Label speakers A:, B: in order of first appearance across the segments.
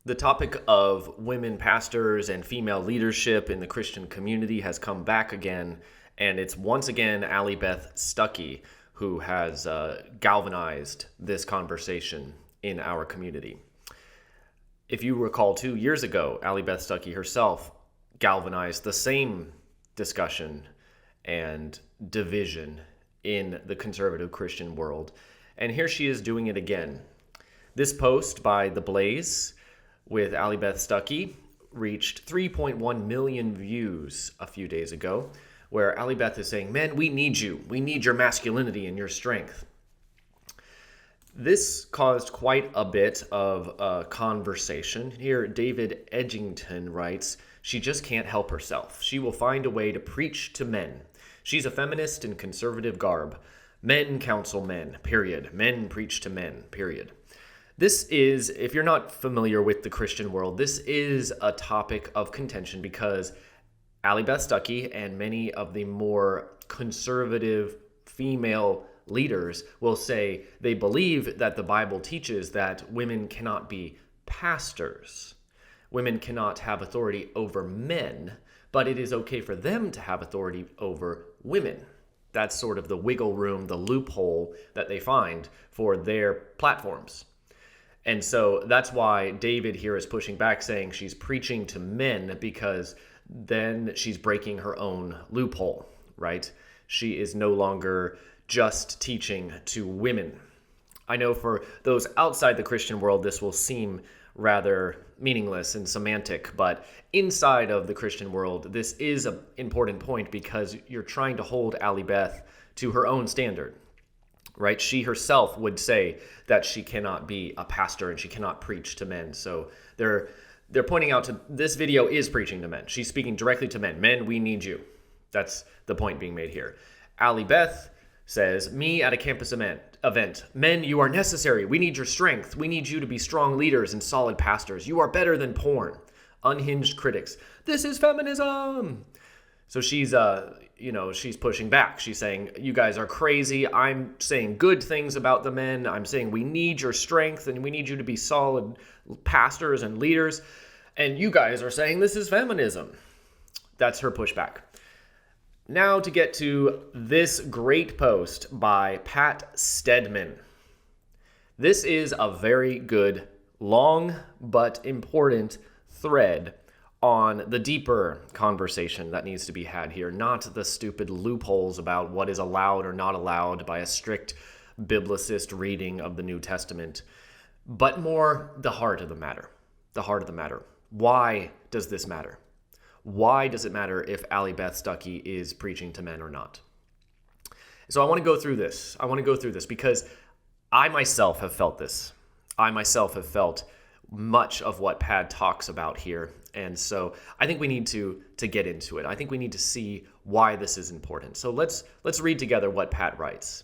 A: The topic of women pastors and female leadership in the Christian community has come back again, and it's once again Allie Beth Stuckey who has galvanized this conversation in our community. If you recall, 2 years ago, Allie Beth Stuckey herself galvanized the same discussion and division in the conservative Christian world, and here she is doing it again. This post by The Blaze with Allie Beth Stuckey reached 3.1 million views a few days ago, where Allie Beth is saying, "Men, we need you. We need your masculinity and your strength." This caused quite a bit of a conversation. Here, David Edgington writes, "She just can't help herself. She will find a way to preach to men. She's a feminist in conservative garb. Men counsel men, period. Men preach to men, period." This is, if you're not familiar with the Christian world, this is a topic of contention because Allie Beth Stuckey and many of the more conservative female leaders will say they believe that the Bible teaches that women cannot be pastors. Women cannot have authority over men, but it is okay for them to have authority over women. That's sort of the wiggle room, the loophole that they find for their platforms. And so that's why David here is pushing back, saying she's preaching to men because then she's breaking her own loophole, right? She is no longer just teaching to women. I know for those outside the Christian world, this will seem rather meaningless and semantic, but inside of the Christian world, this is an important point because you're trying to hold Allie Beth to her own standard, right? She herself would say that she cannot be a pastor and she cannot preach to men. So they're pointing out to this video is preaching to men. She's speaking directly to men. Men, we need you. That's the point being made here. Allie Beth says, "Me at a campus event. Men, you are necessary. We need your strength. We need you to be strong leaders and solid pastors. You are better than porn. Unhinged critics. This is feminism." So she's pushing back. She's saying, "You guys are crazy. I'm saying good things about the men. I'm saying we need your strength and we need you to be solid pastors and leaders. And you guys are saying this is feminism." That's her pushback. Now to get to this great post by Pat Stedman. This is a very good, long but important thread on the deeper conversation that needs to be had here, not the stupid loopholes about what is allowed or not allowed by a strict biblicist reading of the New Testament, but more the heart of the matter. The heart of the matter. Why does this matter? Why does it matter if Allie Beth Stuckey is preaching to men or not? So I want to go through this. Because I myself have felt this. I myself have felt much of what Pat talks about here. And so I think we need to get into it. I think we need to see why this is important. So let's read together what Pat writes.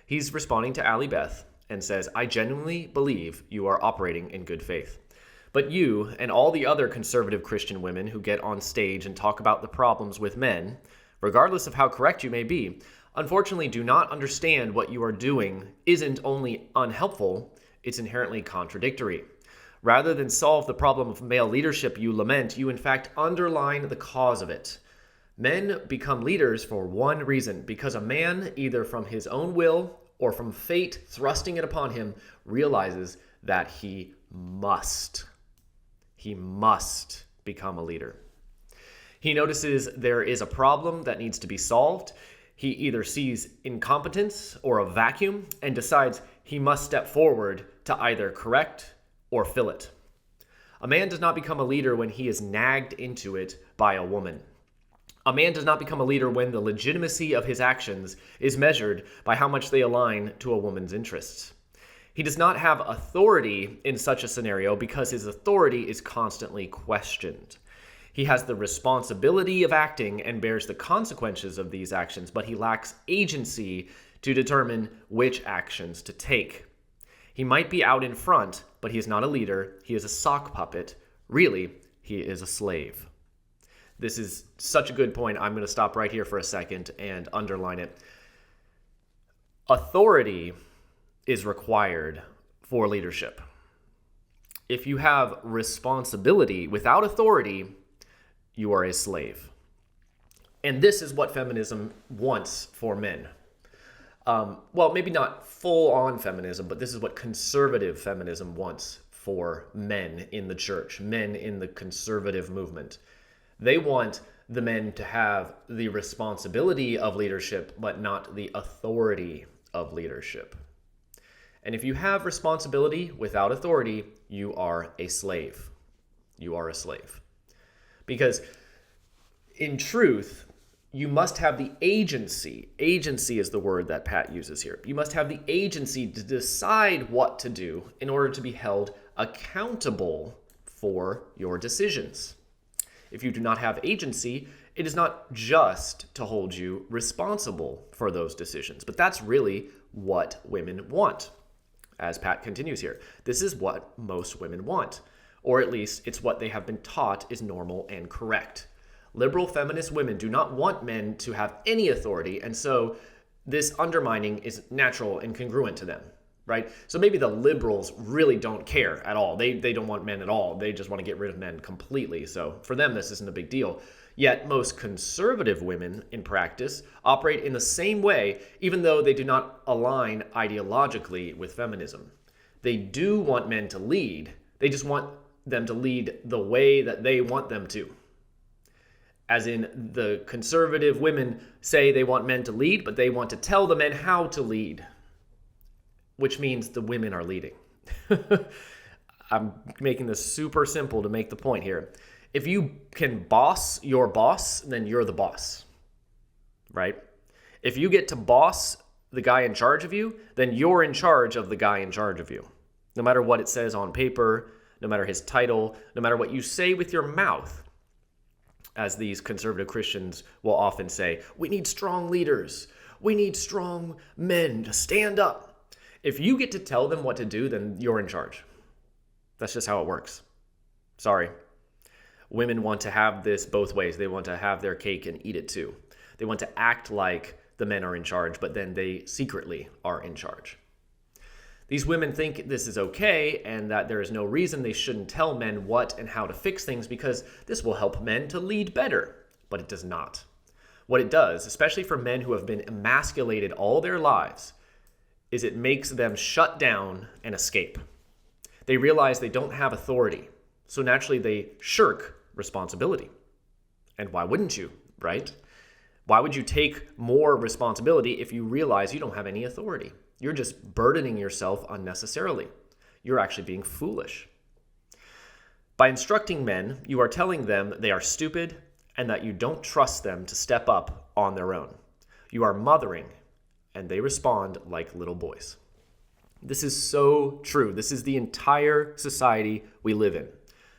A: He's responding to Allie Beth and says, "I genuinely believe you are operating in good faith. But you and all the other conservative Christian women who get on stage and talk about the problems with men, regardless of how correct you may be, unfortunately do not understand what you are doing isn't only unhelpful, it's inherently contradictory. Rather than solve the problem of male leadership you lament, you in fact underline the cause of it. Men become leaders for one reason, because a man, either from his own will or from fate thrusting it upon him, realizes that he must become a leader. He notices there is a problem that needs to be solved. He either sees incompetence or a vacuum and decides he must step forward to either correct or fill it. A man does not become a leader when he is nagged into it by a woman. A man does not become a leader when the legitimacy of his actions is measured by how much they align to a woman's interests. He does not have authority in such a scenario because his authority is constantly questioned. He has the responsibility of acting and bears the consequences of these actions, but he lacks agency to determine which actions to take. He might be out in front, but he is not a leader. He is a sock puppet. Really, he is a slave." This is such a good point. I'm going to stop right here for a second and underline it. Authority is required for leadership. If you have responsibility without authority, you are a slave. And this is what feminism wants for men. Well, maybe not full-on feminism, but this is what conservative feminism wants for men in the church, men in the conservative movement. They want the men to have the responsibility of leadership, but not the authority of leadership. And if you have responsibility without authority, you are a slave. You are a slave. Because in truth, you must have the agency. Agency is the word that Pat uses here. You must have the agency to decide what to do in order to be held accountable for your decisions. If you do not have agency, it is not just to hold you responsible for those decisions. But that's really what women want. As Pat continues here, this is what most women want, or at least it's what they have been taught is normal and correct. Liberal feminist women do not want men to have any authority, and so this undermining is natural and congruent to them, right? So maybe the liberals really don't care at all. They don't want men at all. They just want to get rid of men completely. So for them, this isn't a big deal. Yet most conservative women in practice operate in the same way, even though they do not align ideologically with feminism. They do want men to lead. They just want them to lead the way that they want them to. As in, the conservative women say they want men to lead, but they want to tell the men how to lead, which means the women are leading. I'm making this super simple to make the point here. If you can boss your boss, then you're the boss, right? If you get to boss the guy in charge of you, then you're in charge of the guy in charge of you. No matter what it says on paper, no matter his title, no matter what you say with your mouth. As these conservative Christians will often say, we need strong leaders. We need strong men to stand up. If you get to tell them what to do, then you're in charge. That's just how it works. Sorry. Women want to have this both ways. They want to have their cake and eat it too. They want to act like the men are in charge, but then they secretly are in charge. These women think this is okay and that there is no reason they shouldn't tell men what and how to fix things because this will help men to lead better. But it does not. What it does, especially for men who have been emasculated all their lives, is it makes them shut down and escape. They realize they don't have authority, so naturally they shirk responsibility. And why wouldn't you, right? Why would you take more responsibility if you realize you don't have any authority? You're just burdening yourself unnecessarily. You're actually being foolish. By instructing men, you are telling them they are stupid and that you don't trust them to step up on their own. You are mothering, and they respond like little boys. This is so true. This is the entire society we live in.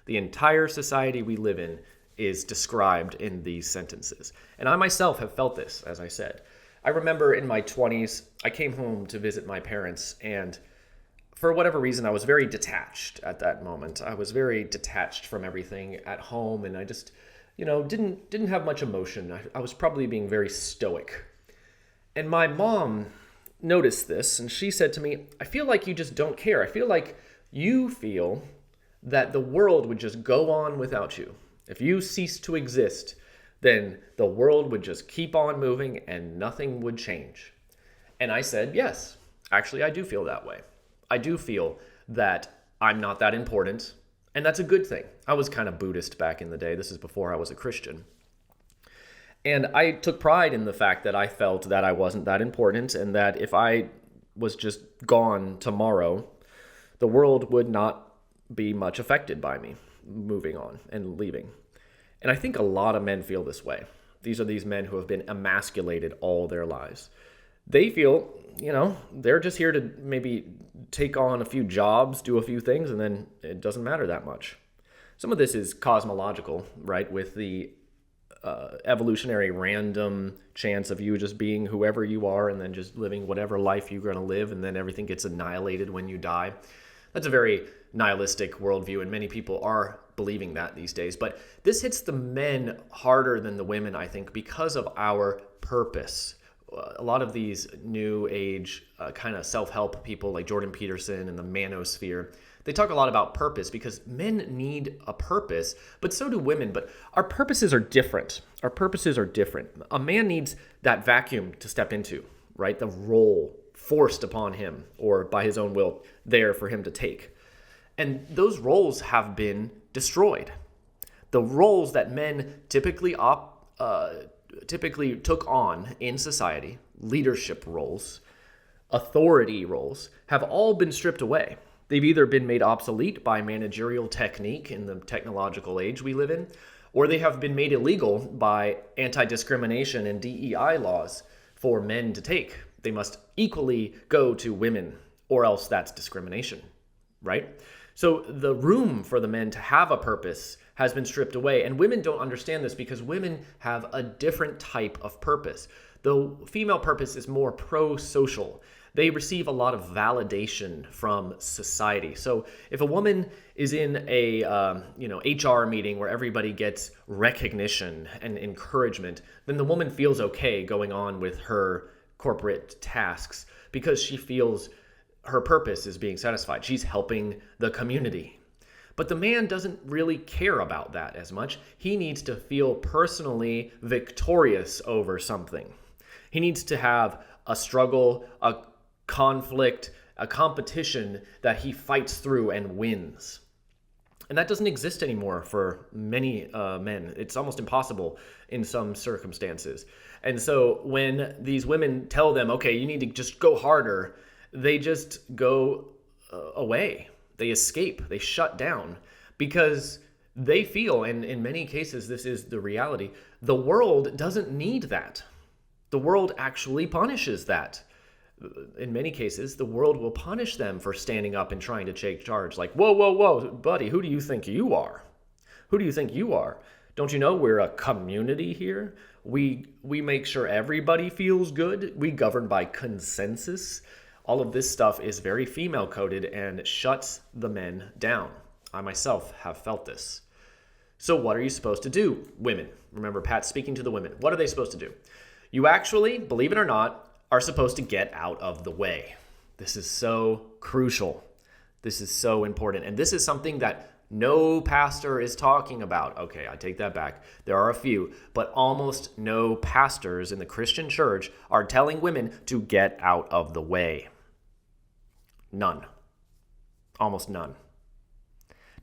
A: The entire society we live in is described in these sentences. And I myself have felt this, as I said. I remember in my 20s, I came home to visit my parents, and for whatever reason, I was very detached at that moment. I was very detached from everything at home, and I just, didn't have much emotion. I was probably being very stoic. And my mom noticed this, and she said to me, I feel like you just don't care. I feel like you feel that the world would just go on without you. If you cease to exist, then the world would just keep on moving and nothing would change. And I said, yes, actually, I do feel that way. I do feel that I'm not that important, and that's a good thing. I was kind of Buddhist back in the day. This is before I was a Christian. And I took pride in the fact that I felt that I wasn't that important and that if I was just gone tomorrow, the world would not be much affected by me moving on and leaving. And I think a lot of men feel this way. These are these men who have been emasculated all their lives. They feel, they're just here to maybe take on a few jobs, do a few things, and then it doesn't matter that much. Some of this is cosmological, right? With the evolutionary random chance of you just being whoever you are and then just living whatever life you're going to live, and then everything gets annihilated when you die. That's a very nihilistic worldview, and many people are believing that these days. But this hits the men harder than the women, I think, because of our purpose. A lot of these new age kind of self-help people like Jordan Peterson and the manosphere, They talk a lot about purpose because men need a purpose, but so do women. But our purposes are different. Our purposes are different. A man needs that vacuum to step into, right? The role forced upon him or by his own will there for him to take. And those roles have been destroyed. The roles that men typically took on in society, leadership roles, authority roles, have all been stripped away. They've either been made obsolete by managerial technique in the technological age we live in, or they have been made illegal by anti-discrimination and DEI laws for men to take. They must equally go to women, or else that's discrimination, right? So the room for the men to have a purpose has been stripped away, and women don't understand this because women have a different type of purpose. The female purpose is more pro-social. They receive a lot of validation from society. So if a woman is in a HR meeting where everybody gets recognition and encouragement, then the woman feels okay going on with her corporate tasks because she feels her purpose is being satisfied. She's helping the community. But the man doesn't really care about that as much. He needs to feel personally victorious over something. He needs to have a struggle, a conflict, a competition that he fights through and wins. And that doesn't exist anymore for many men. It's almost impossible in some circumstances. And so when these women tell them, okay, you need to just go harder, they just go away. They escape. They shut down because they feel, and in many cases this is the reality, the world doesn't need that. The world actually punishes that. In many cases, the world will punish them for standing up and trying to take charge. Like, whoa, whoa, whoa, buddy, who do you think you are? Who do you think you are? Don't you know we're a community here? We make sure everybody feels good. We govern by consensus. All of this stuff is very female-coded and shuts the men down. I myself have felt this. So what are you supposed to do, women? Remember, Pat's speaking to the women. What are they supposed to do? You actually, believe it or not, are supposed to get out of the way. This is so crucial. This is so important. And this is something that no pastor is talking about. Okay, I take that back. There are a few, but almost no pastors in the Christian church are telling women to get out of the way. None. Almost none.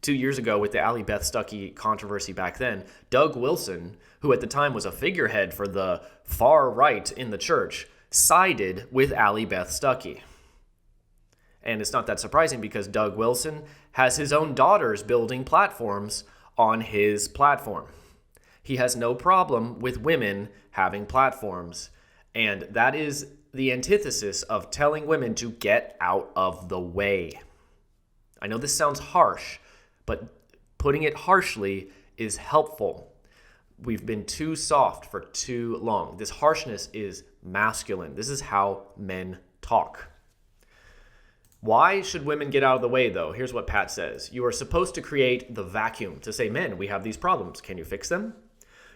A: 2 years ago, with the Allie Beth Stuckey controversy back then, Doug Wilson, who at the time was a figurehead for the far right in the church, sided with Allie Beth Stuckey. And it's not that surprising because Doug Wilson has his own daughters building platforms on his platform. He has no problem with women having platforms. And that is the antithesis of telling women to get out of the way. I know this sounds harsh, but putting it harshly is helpful. We've been too soft for too long. This harshness is masculine. This is how men talk. Why should women get out of the way, though? Here's what Pat says. You are supposed to create the vacuum to say, men, we have these problems. Can you fix them?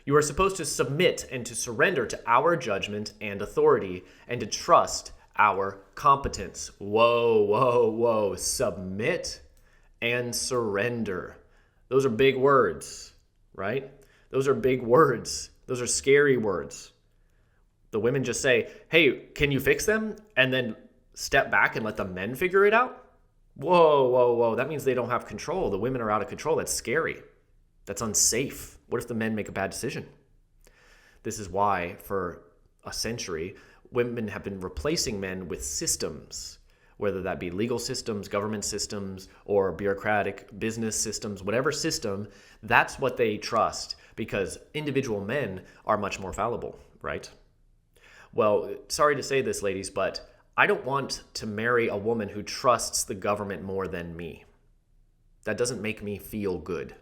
A: You are supposed to submit and to surrender to our judgment and authority and to trust our competence. Whoa, whoa, whoa. Submit and surrender. Those are big words, right? Those are big words. Those are scary words. The women just say, hey, can you fix them? And then step back and let the men figure it out? Whoa, whoa, whoa. That means they don't have control. The women are out of control. That's scary. That's unsafe. What if the men make a bad decision? This is why, for a century, women have been replacing men with systems, whether that be legal systems, government systems, or bureaucratic business systems, whatever system, that's what they trust because individual men are much more fallible, right? Well, sorry to say this, ladies, but I don't want to marry a woman who trusts the government more than me. That doesn't make me feel good.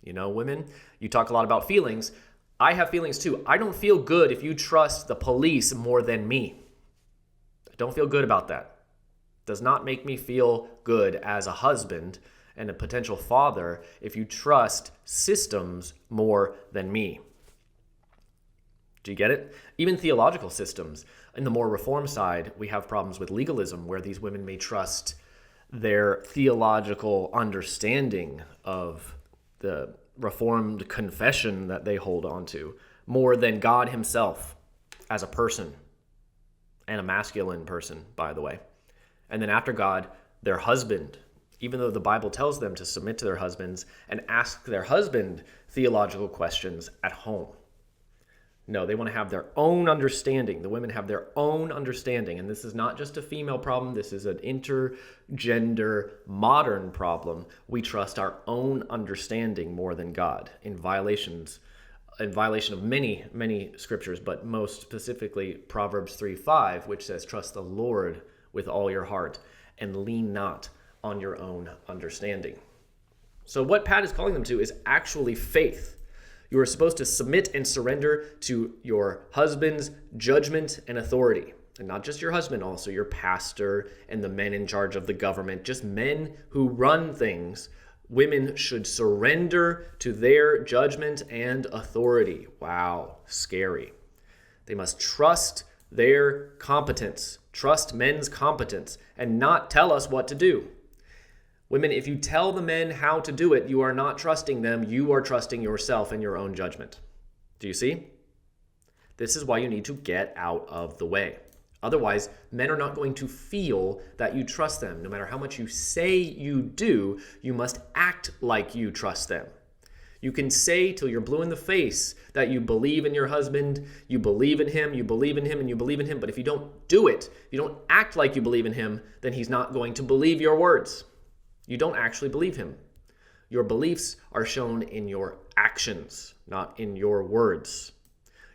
A: You know, women, you talk a lot about feelings. I have feelings too. I don't feel good if you trust the police more than me. I don't feel good about that. Does not make me feel good as a husband and a potential father if you trust systems more than me. Do you get it? Even theological systems. In the more reform side, we have problems with legalism where these women may trust their theological understanding of the Reformed confession that they hold on to more than God himself as a person, and a masculine person, by the way. And then after God, their husband, even though the Bible tells them to submit to their husbands and ask their husband theological questions at home. No, they want to have their own understanding. The women have their own understanding. And this is not just a female problem. This is an intergender modern problem. We trust our own understanding more than God in violation of many, many scriptures, but most specifically Proverbs 3:5, which says, trust the Lord with all your heart and lean not on your own understanding. So what Pat is calling them to is actually faith. You are supposed to submit and surrender to your husband's judgment and authority. And not just your husband, also your pastor and the men in charge of the government, just men who run things. Women should surrender to their judgment and authority. Wow, scary. They must trust their competence, trust men's competence, and not tell us what to do. Women, if you tell the men how to do it, you are not trusting them. You are trusting yourself and your own judgment. Do you see? This is why you need to get out of the way. Otherwise, men are not going to feel that you trust them. No matter how much you say you do, you must act like you trust them. You can say till you're blue in the face that you believe in your husband, you believe in him, you believe in him, and you believe in him. But if you don't do it, you don't act like you believe in him, then he's not going to believe your words. You don't actually believe him. Your beliefs are shown in your actions, not in your words.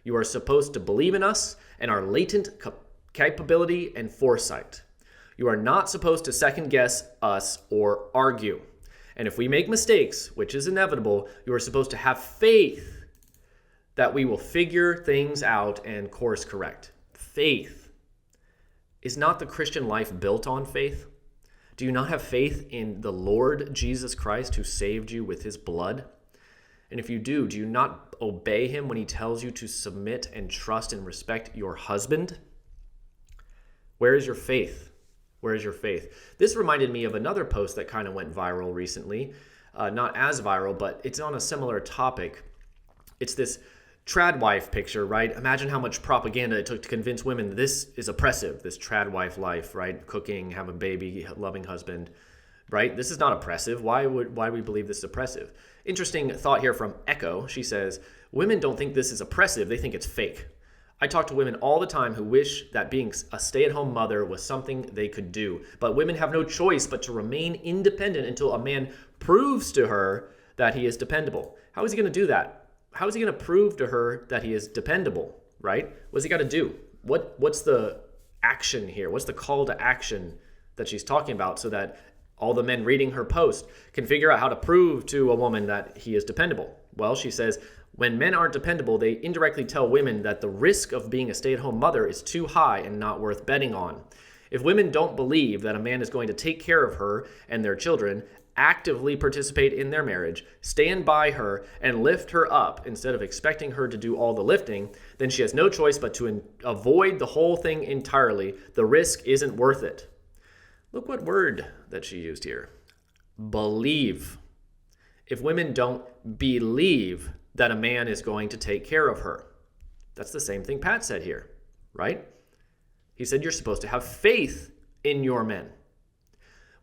A: You are supposed to believe in us and our latent capability and foresight. You are not supposed to second guess us or argue. And if we make mistakes, which is inevitable, you are supposed to have faith that we will figure things out and course correct. Faith. Is not the Christian life built on faith? Do you not have faith in the Lord Jesus Christ who saved you with his blood? And if you do you not obey him when he tells you to submit and trust and respect your husband? Where is your faith? Where is your faith? This reminded me of another post that kind of went viral recently. Not as viral, but it's on a similar topic. It's this trad wife picture, right? Imagine how much propaganda it took to convince women that this is oppressive, this trad wife life, right? Cooking, have a baby, loving husband, right? This is not oppressive. Why we believe this is oppressive? Interesting thought here from Echo. She says, women don't think this is oppressive. They think it's fake. I talk to women all the time who wish that being a stay-at-home mother was something they could do. But women have no choice but to remain independent until a man proves to her that he is dependable. How is he going to do that? How is he going to prove to her that he is dependable, right? What's he got to do? What's the action here? What's the call to action that she's talking about so that all the men reading her post can figure out how to prove to a woman that he is dependable? Well, she says, when men aren't dependable, they indirectly tell women that the risk of being a stay-at-home mother is too high and not worth betting on. If women don't believe that a man is going to take care of her and their children, actively participate in their marriage, stand by her, and lift her up instead of expecting her to do all the lifting, then she has no choice but to avoid the whole thing entirely. The risk isn't worth it. Look what word that she used here. Believe. If women don't believe that a man is going to take care of her, that's the same thing Pat said here, right? He said you're supposed to have faith in your men.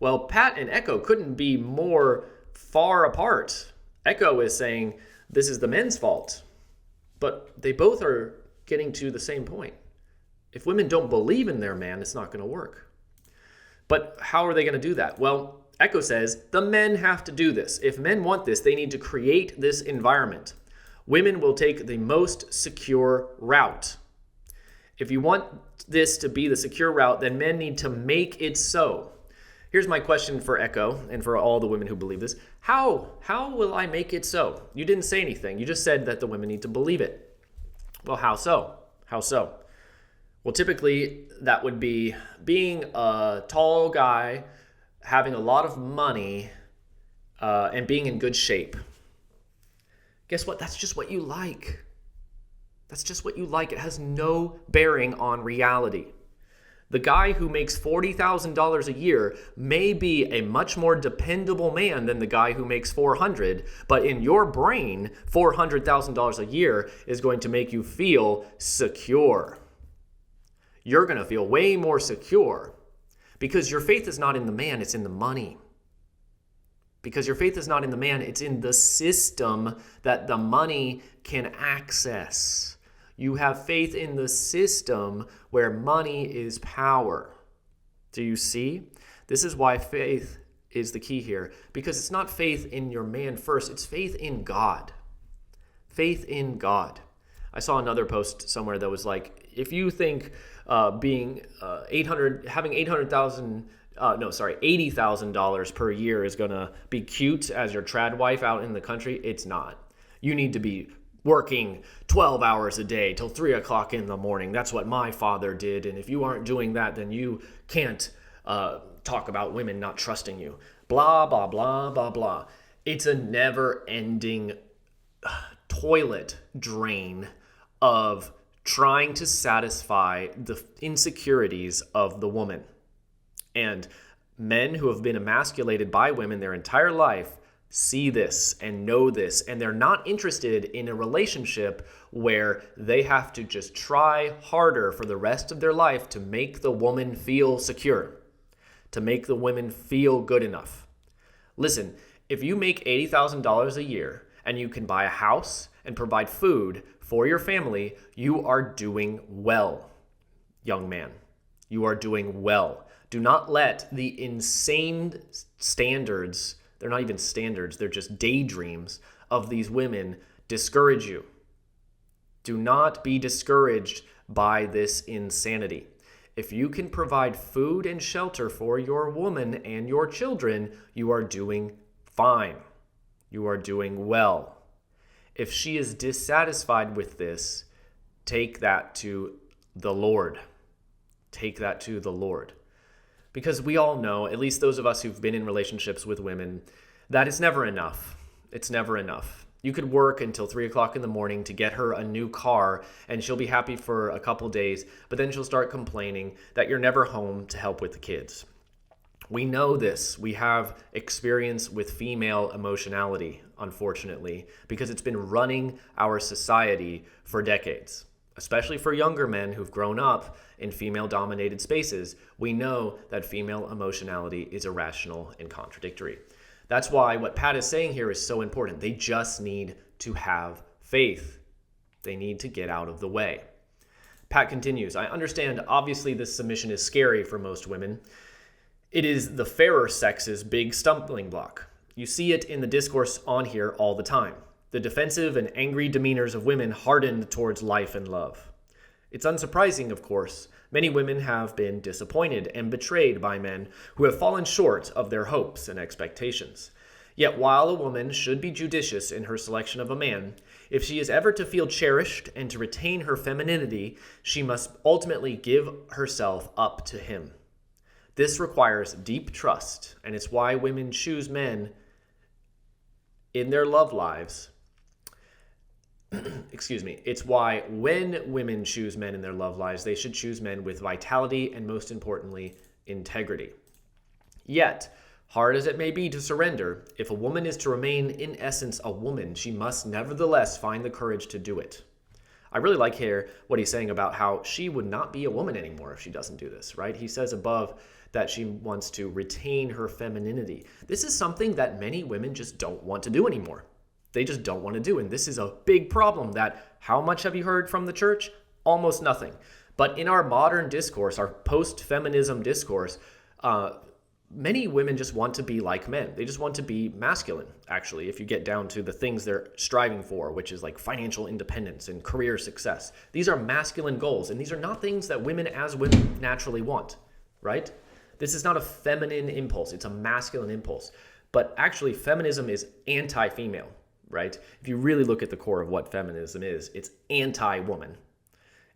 A: Well, Pat and Echo couldn't be more far apart. Echo is saying this is the men's fault, but they both are getting to the same point. If women don't believe in their man, it's not going to work. But how are they going to do that? Well, Echo says the men have to do this. If men want this, they need to create this environment. Women will take the most secure route. If you want this to be the secure route, then men need to make it so. Here's my question for Echo and for all the women who believe this. How will I make it so? You didn't say anything. You just said that the women need to believe it. Well, how so? How so? Well, typically that would be being a tall guy, having a lot of money, and being in good shape. Guess what? That's just what you like. That's just what you like. It has no bearing on reality. The guy who makes $40,000 a year may be a much more dependable man than the guy who makes $400,000, but in your brain, $400,000 a year is going to make you feel secure. You're going to feel way more secure because your faith is not in the man, it's in the money. Because your faith is not in the man, it's in the system that the money can access. You have faith in the system where money is power. Do you see? This is why faith is the key here. Because it's not faith in your man first, it's faith in God. Faith in God. I saw another post somewhere that was like, if you think having $80,000 per year is going to be cute as your trad wife out in the country, it's not. You need to be working 12 hours a day till 3 o'clock in the morning. That's what my father did. And if you aren't doing that, then you can't talk about women not trusting you. Blah, blah, blah, blah, blah. It's a never-ending toilet drain of trying to satisfy the insecurities of the woman. And men who have been emasculated by women their entire life see this and know this, and they're not interested in a relationship where they have to just try harder for the rest of their life to make the woman feel secure, to make the women feel good enough. Listen, if you make $80,000 a year and you can buy a house and provide food for your family, you are doing well, young man. You are doing well. Do not let the insane standards, they're not even standards, they're just daydreams of these women discourage you. Do not be discouraged by this insanity. If you can provide food and shelter for your woman and your children, you are doing fine. You are doing well. If she is dissatisfied with this, take that to the Lord. Take that to the Lord. Because we all know, at least those of us who've been in relationships with women, that it's never enough. It's never enough. You could work until 3 o'clock in the morning to get her a new car, and she'll be happy for a couple days, but then she'll start complaining that you're never home to help with the kids. We know this. We have experience with female emotionality, unfortunately, because it's been running our society for decades. Especially for younger men who've grown up in female-dominated spaces, we know that female emotionality is irrational and contradictory. That's why what Pat is saying here is so important. They just need to have faith. They need to get out of the way. Pat continues, I understand obviously this submission is scary for most women. It is the fairer sex's big stumbling block. You see it in the discourse on here all the time. The defensive and angry demeanors of women hardened towards life and love. It's unsurprising, of course. Many women have been disappointed and betrayed by men who have fallen short of their hopes and expectations. Yet while a woman should be judicious in her selection of a man, if she is ever to feel cherished and to retain her femininity, she must ultimately give herself up to him. This requires deep trust, and it's why women choose men in their love lives. It's why when women choose men in their love lives, they should choose men with vitality and, most importantly, integrity. Yet, hard as it may be to surrender, if a woman is to remain in essence a woman, she must nevertheless find the courage to do it. I really like here what he's saying about how she would not be a woman anymore if she doesn't do this, right? He says above that she wants to retain her femininity. This is something that many women just don't want to do anymore. They just don't want to do. And this is a big problem that how much have you heard from the church? Almost nothing. But in our modern discourse, our post-feminism discourse, many women just want to be like men. They just want to be masculine, actually, if you get down to the things they're striving for, which is like financial independence and career success. These are masculine goals, and these are not things that women as women naturally want, right? This is not a feminine impulse. It's a masculine impulse. But actually, feminism is anti-female, right? If you really look at the core of what feminism is, it's anti-woman.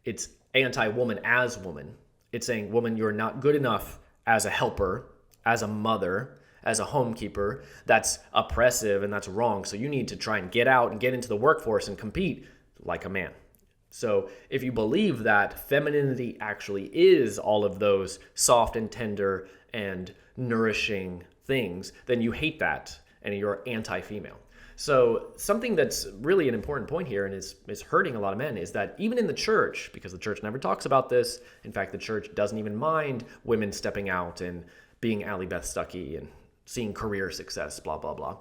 A: It's anti-woman as woman. It's saying, woman, you're not good enough as a helper, as a mother, as a homekeeper. That's oppressive and that's wrong. So you need to try and get out and get into the workforce and compete like a man. So if you believe that femininity actually is all of those soft and tender and nourishing things, then you hate that and you're anti-female. So something that's really an important point here and is hurting a lot of men is that even in the church, because the church never talks about this, in fact, the church doesn't even mind women stepping out and being Allie Beth Stuckey and seeing career success, blah, blah, blah.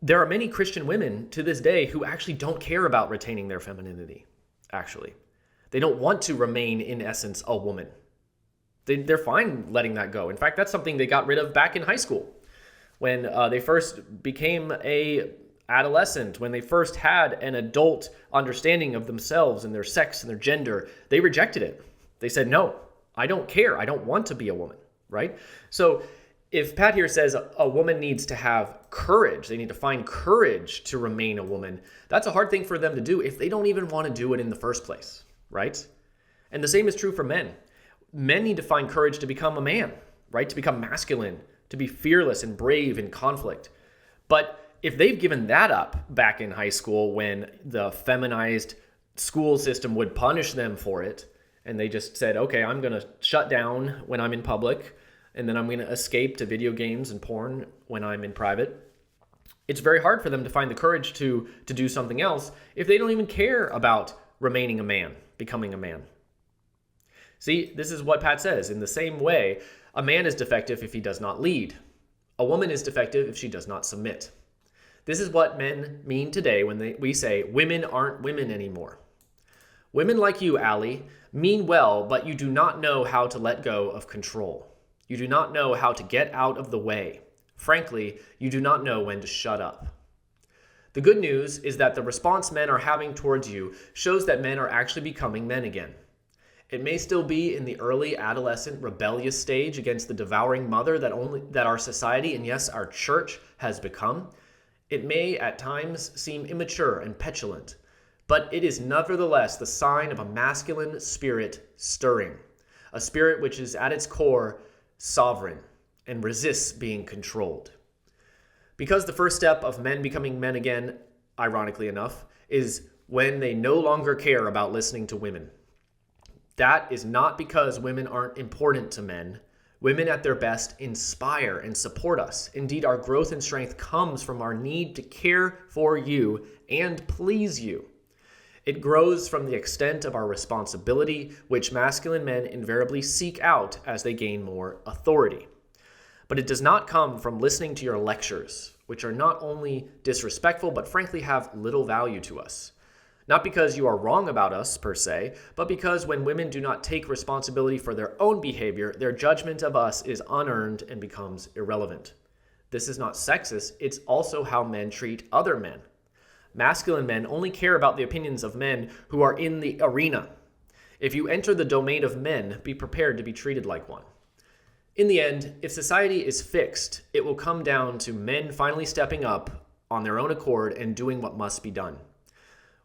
A: There are many Christian women to this day who actually don't care about retaining their femininity, actually. They don't want to remain, in essence, a woman. They're fine letting that go. In fact, that's something they got rid of back in high school. When they first became a adolescent, when they first had an adult understanding of themselves and their sex and their gender, they rejected it. They said, no, I don't care. I don't want to be a woman, right? So if Pat here says a woman needs to have courage, they need to find courage to remain a woman, that's a hard thing for them to do if they don't even want to do it in the first place, right? And the same is true for men. Men need to find courage to become a man, right? To become masculine, to be fearless and brave in conflict. But if they've given that up back in high school when the feminized school system would punish them for it, and they just said, okay, I'm going to shut down when I'm in public, and then I'm going to escape to video games and porn when I'm in private, it's very hard for them to find the courage to do something else if they don't even care about remaining a man, becoming a man. See, this is what Pat says. In the same way, a man is defective if he does not lead. A woman is defective if she does not submit. This is what men mean today when we say women aren't women anymore. Women like you, Allie, mean well, but you do not know how to let go of control. You do not know how to get out of the way. Frankly, you do not know when to shut up. The good news is that the response men are having towards you shows that men are actually becoming men again. It may still be in the early adolescent rebellious stage against the devouring mother that our society and yes, our church has become. It may at times seem immature and petulant, but it is nevertheless the sign of a masculine spirit stirring, a spirit which is at its core sovereign and resists being controlled. Because the first step of men becoming men again, ironically enough, is when they no longer care about listening to women. That is not because women aren't important to men. Women at their best inspire and support us. Indeed, our growth and strength comes from our need to care for you and please you. It grows from the extent of our responsibility, which masculine men invariably seek out as they gain more authority. But it does not come from listening to your lectures, which are not only disrespectful, but frankly have little value to us. Not because you are wrong about us, per se, but because when women do not take responsibility for their own behavior, their judgment of us is unearned and becomes irrelevant. This is not sexist, it's also how men treat other men. Masculine men only care about the opinions of men who are in the arena. If you enter the domain of men, be prepared to be treated like one. In the end, if society is fixed, it will come down to men finally stepping up on their own accord and doing what must be done.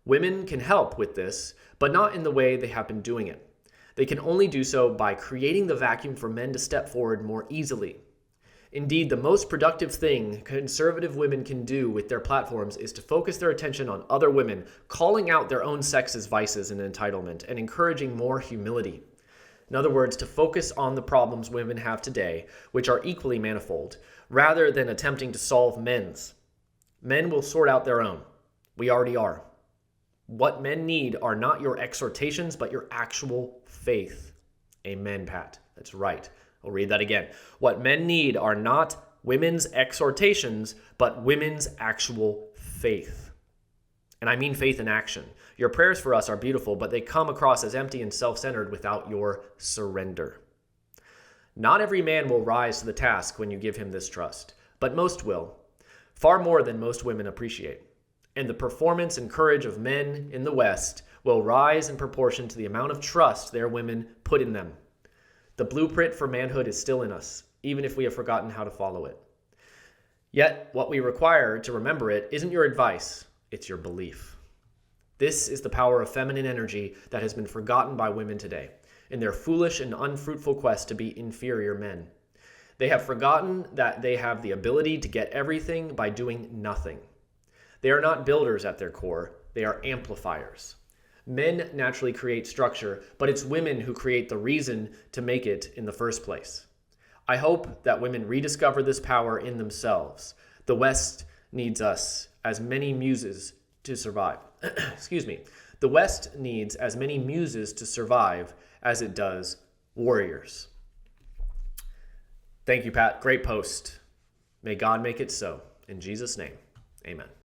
A: Women can help with this, but not in the way they have been doing it. They can only do so by creating the vacuum for men to step forward more easily. Indeed, the most productive thing conservative women can do with their platforms is to focus their attention on other women, calling out their own sex's vices and entitlement, and encouraging more humility. In other words, to focus on the problems women have today, which are equally manifold, rather than attempting to solve men's. Men will sort out their own. We already are. What men need are not your exhortations, but your actual faith. Amen, Pat. That's right. I'll read that again. What men need are not women's exhortations, but women's actual faith. And I mean faith in action. Your prayers for us are beautiful, but they come across as empty and self-centered without your surrender. Not every man will rise to the task when you give him this trust, but most will, far more than most women appreciate. And the performance and courage of men in the West will rise in proportion to the amount of trust their women put in them. The blueprint for manhood is still in us, even if we have forgotten how to follow it. Yet, what we require to remember it isn't your advice, it's your belief. This is the power of feminine energy that has been forgotten by women today, in their foolish and unfruitful quest to be inferior men. They have forgotten that they have the ability to get everything by doing nothing. They are not builders at their core, they are amplifiers. Men naturally create structure, but it's women who create the reason to make it in the first place. I hope that women rediscover this power in themselves. The West needs us as many muses to survive. Excuse me. The West needs as many muses to survive as it does warriors. Thank you, Pat. Great post. May God make it so. In Jesus' name, amen.